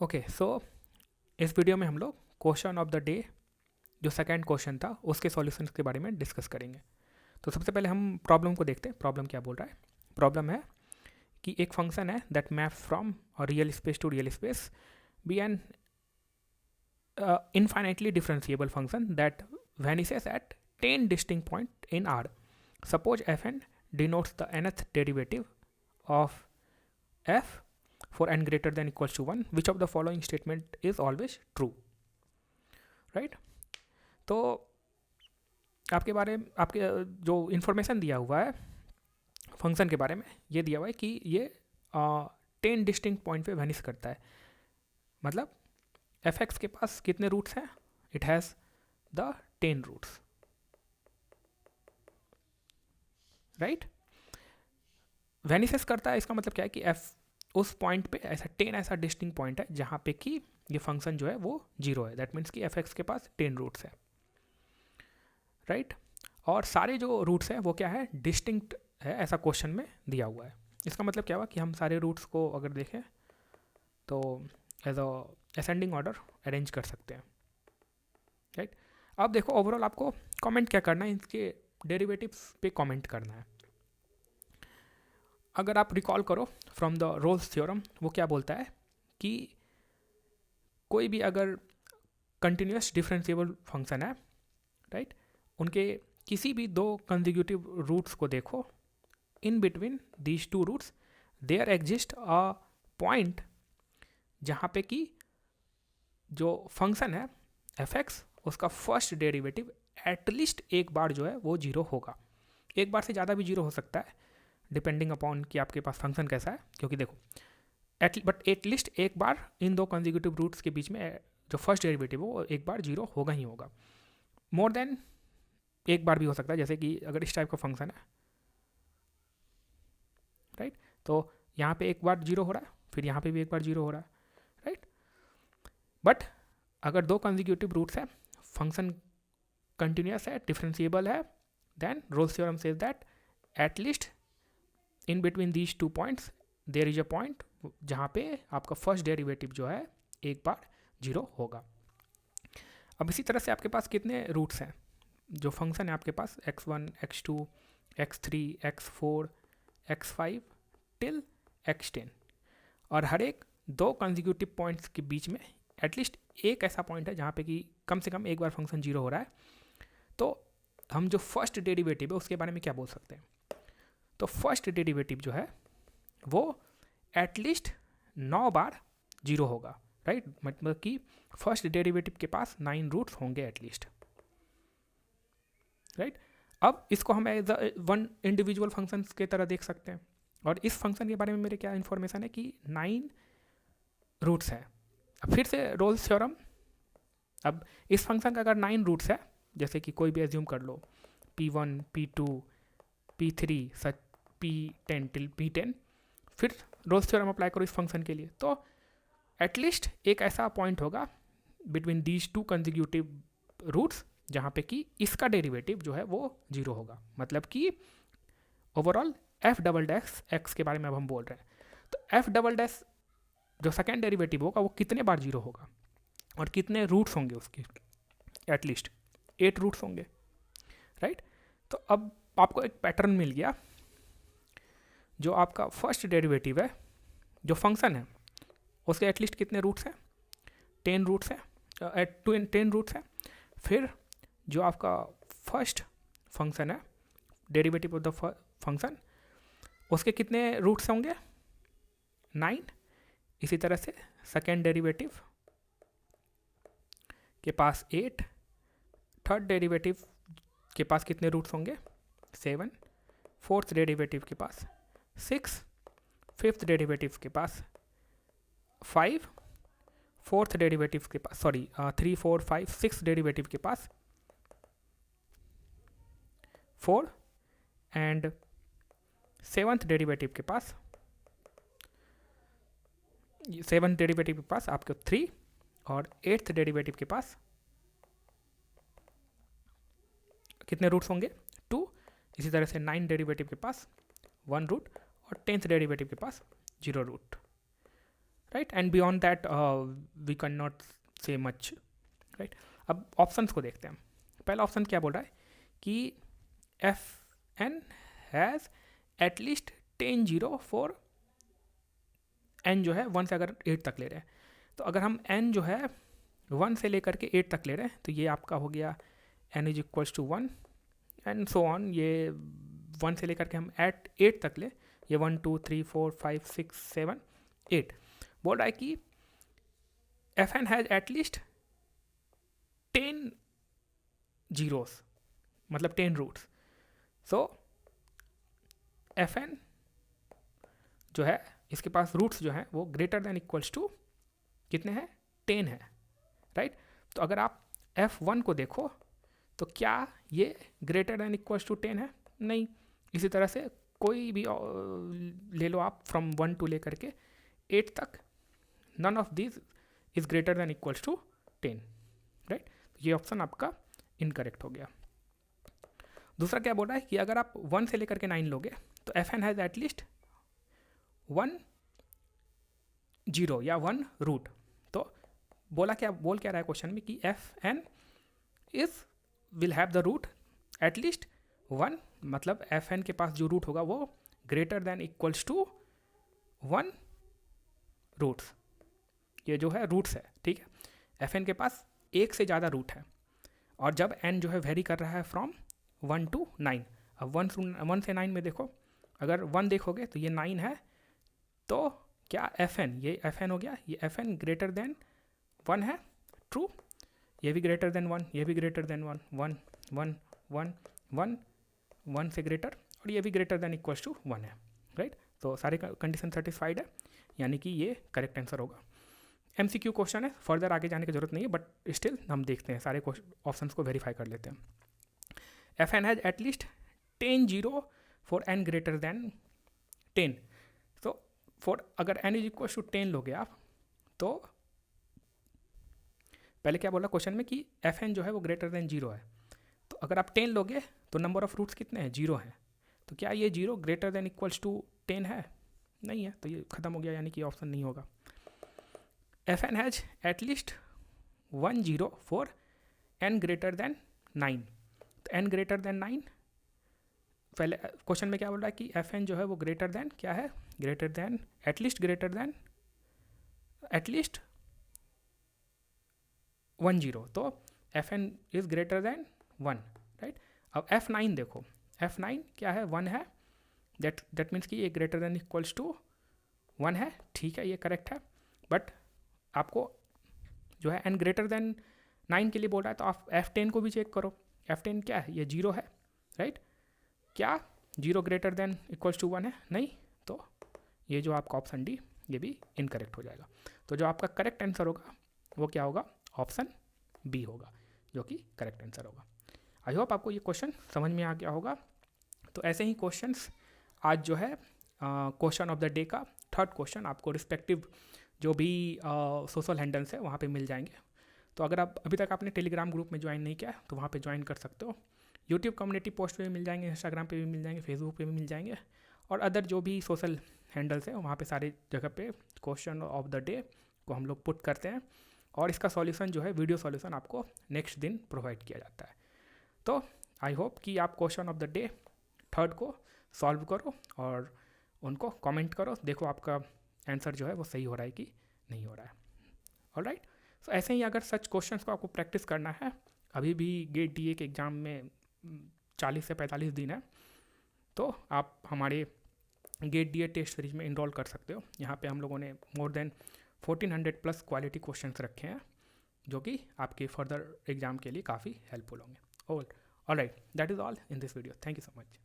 Okay so इस video में हम लोग क्वेश्चन ऑफ द डे जो सेकंड क्वेश्चन था उसके सॉल्यूशंस के बारे में डिस्कस करेंगे। तो सबसे पहले हम प्रॉब्लम को देखते हैं। प्रॉब्लम क्या बोल रहा है? प्रॉब्लम है कि एक फंक्शन है that map from real space to real space be an infinitely differentiable function that vanishes at 10 distinct points in R. Suppose fn denotes the nth derivative of f for n greater than equals to 1. Which of the following statement is always true? Right? तो आपके बारे में आपके जो information दिया हुआ है function के बारे में ये दिया हुआ है कि ये 10 डिस्टिंक्ट पॉइंट पे वैनिश करता है। मतलब एफ एक्स के पास कितने रूट्स हैं? It has the 10 roots, right. Vanishes करता है, इसका मतलब क्या है कि एफ उस पॉइंट पे ऐसा 10 ऐसा डिस्टिंक्ट पॉइंट है जहाँ पे कि ये फंक्शन जो है वो जीरो है। दैट मीन्स कि एफ एक्स के पास 10 रूट्स है, राइट। और सारे जो रूट्स हैं वो क्या है? डिस्टिंक्ट है, ऐसा क्वेश्चन में दिया हुआ है। इसका मतलब क्या हुआ कि हम सारे रूट्स को अगर देखें तो as a ascending order arrange कर सकते हैं, राइट। अब देखो ओवरऑल आपको कमेंट क्या करना है, इसके डेरिवेटिव्स पे कमेंट करना है। अगर आप रिकॉल करो फ्रॉम द रोल्स थ्योरम, वो क्या बोलता है कि कोई भी अगर कंटिन्यूस डिफरेंशिएबल फंक्शन है, राइट, उनके किसी भी दो कंजिक्यूटिव रूट्स को देखो, in between these two roots there exist a point जहाँ पे कि जो फंक्शन है एफ एक्स उसका फर्स्ट डेरिवेटिव एटलीस्ट एक बार जो है वो जीरो होगा। एक बार से ज़्यादा भी जीरो हो सकता है डिपेंडिंग अपॉन कि आपके पास फंक्शन कैसा है, क्योंकि देखो बट एटलीस्ट एक बार इन दो कंजिक्यूटिव रूट्स के बीच में जो फर्स्ट डेरिवेटिव हो वो एक बार जीरो होगा ही होगा। मोर देन एक बार भी हो सकता है, जैसे कि अगर इस टाइप का फंक्शन है, राइट, तो यहाँ पे एक बार जीरो हो रहा है, फिर यहाँ पे भी एक बार जीरो हो रहा है, राइट। बट अगर दो कंजिक्यूटिव रूट्स है, फंक्शन कंटिन्यूस है, डिफरेंशिएबल है, then Rolle's theorem says that at least in between these two points there is a point जहाँ पे आपका फर्स्ट डेरिवेटिव जो है एक बार जीरो होगा। अब इसी तरह से आपके पास कितने रूट्स हैं? जो फंक्शन है आपके पास x1, x2, x3, x4, x5 till x10, और हर एक दो कंजिक्यूटिव पॉइंट्स के बीच में एटलीस्ट एक ऐसा पॉइंट है जहाँ पे कि कम से कम एक बार फंक्शन जीरो हो रहा है। तो हम जो फर्स्ट डेरिवेटिव है उसके बारे में क्या बोल सकते हैं? तो फर्स्ट डेरिवेटिव जो है वो एटलीस्ट 9 बार जीरो होगा, राइट। मतलब कि फर्स्ट डेरिवेटिव के पास 9 रूट्स होंगे एटलीस्ट, राइट। अब इसको हम एज वन इंडिविजुअल फंक्शन की तरह देख सकते हैं। और इस फंक्शन के बारे में मेरे क्या इन्फॉर्मेशन है कि 9 रूट्स है। अब फिर से रोल्स थ्योरम, अब इस फंक्शन का अगर 9 रूट्स है, जैसे कि कोई भी एज्यूम कर लो p1, p2, p3 सच p10 टिल p10, फिर रोल्स थ्योरम अप्लाई करो इस फंक्शन के लिए, तो एटलीस्ट एक ऐसा पॉइंट होगा between these two consecutive roots जहाँ पे कि इसका डेरिवेटिव जो है वो जीरो होगा। मतलब कि overall F double dash x के बारे में अब हम बोल रहे हैं, तो एफ डबल डैश जो सेकेंड डेरिवेटिव होगा वो कितने बार जीरो होगा और कितने रूट्स होंगे उसके? एटलीस्ट 8 रूट्स होंगे, राइट। तो अब आपको एक पैटर्न मिल गया। जो आपका फर्स्ट डेरिवेटिव है, जो फंक्शन है, उसके एटलीस्ट कितने रूट्स हैं? 10 रूट्स है, 10 रूट्स है। फिर जो आपका फर्स्ट फंक्शन है, डेरिवेटिव ऑफ द फंक्शन, उसके कितने रूट्स होंगे? 9। इसी तरह से सेकेंड डेरिवेटिव के पास 8, थर्ड डेरिवेटिव के पास कितने रूट्स होंगे? 7, फोर्थ डेरिवेटिव के पास 6, फिफ्थ डेरिवेटिव के पास 5, फोर्थ डेरिवेटिव के पास 3, 4, 5, 6 डेरिवेटिव के पास 4, एंड सेवन्थ डेरिवेटिव के पास आपके 3, और एट्थ डेरिवेटिव के पास कितने रूट्स होंगे? 2। इसी तरह से 9 डेरिवेटिव के पास 1 रूट, और 10th डेरिवेटिव के पास 0 root, right, and beyond that we can not say much, right. अब ऑप्शंस को देखते हैं। पहला ऑप्शन क्या बोल रहा है कि F N has at least 10 zero for N जो है 1 से अगर 8 तक ले रहे हैं, तो अगर हम एन जो है 1 से लेकर के 8 तक ले रहे हैं तो ये आपका हो गया N is equals to 1 and so on. ये 1 से लेकर के हम 8 तक ले, ये 1 2 3 4 5 6 7 8 बोल रहा है कि F N has at least 10 zeros, मतलब 10 रूट्स। सो एफ एन जो है इसके पास रूट्स जो है वो ग्रेटर देन इक्वल्स टू कितने हैं, 10 है, राइट। तो अगर आप F1 को देखो तो क्या ये ग्रेटर देन इक्वल्स टू 10 है, नहीं। इसी तरह से कोई भी ले लो आप फ्रॉम 1 टू लेकर के 8 तक, none of this is greater than equals to 10, right. ये ऑप्शन आपका इनकरेक्ट हो गया। दूसरा क्या बोल रहा है कि अगर आप 1 से लेकर के 9 लोगे तो F N has at least 1 zero या 1 रूट। तो बोल क्या रहा है क्वेश्चन में कि F N is will have the root at least 1, मतलब एफ एन के पास जो रूट होगा वो greater than equals to 1 roots. ये जो है रूट्स है, ठीक है। एफ एन के पास एक से ज़्यादा रूट है और जब एन जो है वेरी कर रहा है फ्रॉम 1 टू 9। अब 1 से 9 में देखो, अगर 1 देखोगे तो ये 9 है, तो क्या एफ एन, ये एफ एन हो गया, ये एफ एन ग्रेटर देन 1 है, ट्रू। ये भी ग्रेटर देन 1, ये भी ग्रेटर देन 1, 1 1 1 1 1 से ग्रेटर, और ये भी ग्रेटर देन इक्वल्स टू 1 है, राइट। तो सारे कंडीशन सेटिस्फाइड है, यानी कि ये करेक्ट आंसर होगा। MCQ क्वेश्चन है, फर्दर आगे जाने की जरूरत नहीं है, बट स्टिल हम देखते हैं, सारे ऑप्शंस को वेरीफाई कर लेते हैं। F N has at least 10 zero for N greater than 10। तो फॉर अगर एन इज इक्वल टू 10 लोगे आप, तो पहले क्या बोला क्वेश्चन में कि एफ एन जो है वो ग्रेटर देन 0 है। तो अगर आप 10 लोगे तो नंबर ऑफ रूट्स कितने हैं, 0 हैं। तो क्या ये 0 ग्रेटर देन इक्वल्स टू 10 है, नहीं है, तो ये खत्म हो गया, यानी कि ऑप्शन नहीं होगा। F N has at least 1 zero for N greater than 9। तो एन ग्रेटर देन 9, पहले क्वेश्चन में क्या बोल रहा है कि एफ एन जो है वो ग्रेटर देन क्या है, ग्रेटर देन एटलीस्ट 1 जीरो। तो F N is greater than 1, right. अब F9 देखो, F9 क्या है, 1 है, दैट मीन्स कि ये ग्रेटर देन इक्वल्स टू 1 है, ठीक है, ये करेक्ट है। बट आपको जो है n ग्रेटर देन 9 के लिए बोल रहा है, तो आप F10 को भी चेक करो। F10 क्या है, ये 0 है, राइट। क्या 0 ग्रेटर देन इक्वल्स टू 1 है, नहीं। तो ये जो आपका ऑप्शन डी, ये भी इनकरेक्ट हो जाएगा। तो जो आपका करेक्ट आंसर होगा वो क्या होगा, ऑप्शन बी होगा, जो कि करेक्ट आंसर होगा। आई होप आपको ये क्वेश्चन समझ में आ गया होगा। तो ऐसे ही क्वेश्चंस आज जो है क्वेश्चन ऑफ द डे का थर्ड क्वेश्चन आपको रिस्पेक्टिव जो भी सोशल हैंडल्स है वहाँ पे मिल जाएंगे। तो अगर आप अभी तक आपने टेलीग्राम ग्रुप में ज्वाइन नहीं किया तो वहाँ पे ज्वाइन कर सकते हो। यूट्यूब कम्युनिटी पोस्ट पे भी मिल जाएंगे, इंस्टाग्राम पे भी मिल जाएंगे, फेसबुक पे भी मिल जाएंगे, और अदर जो भी सोशल हैंडल्स है वहाँ पे सारी जगह पे क्वेश्चन ऑफ द डे को हम लोग पुट करते हैं, और इसका सॉल्यूशन जो है वीडियो सॉल्यूशन आपको नेक्स्ट दिन प्रोवाइड किया जाता है। तो आई होप कि आप question of the day third को सॉल्व करो और उनको कमेंट करो, देखो आपका आंसर जो है वो सही हो रहा है कि नहीं हो रहा है। ऑलराइट, सो ऐसे ही अगर सच क्वेश्चंस को आपको प्रैक्टिस करना है, अभी भी गेट डीए के एग्ज़ाम में 40 से 45 दिन है, तो आप हमारे गेट डीए टेस्ट सीरीज में इनरोल कर सकते हो। यहाँ पे हम लोगों ने more than 1400 plus quality questions रखे हैं, जो कि आपके फर्दर एग्जाम के लिए काफ़ी हेल्पफुल होंगे। Alright, that is all in this video. Thank you so much.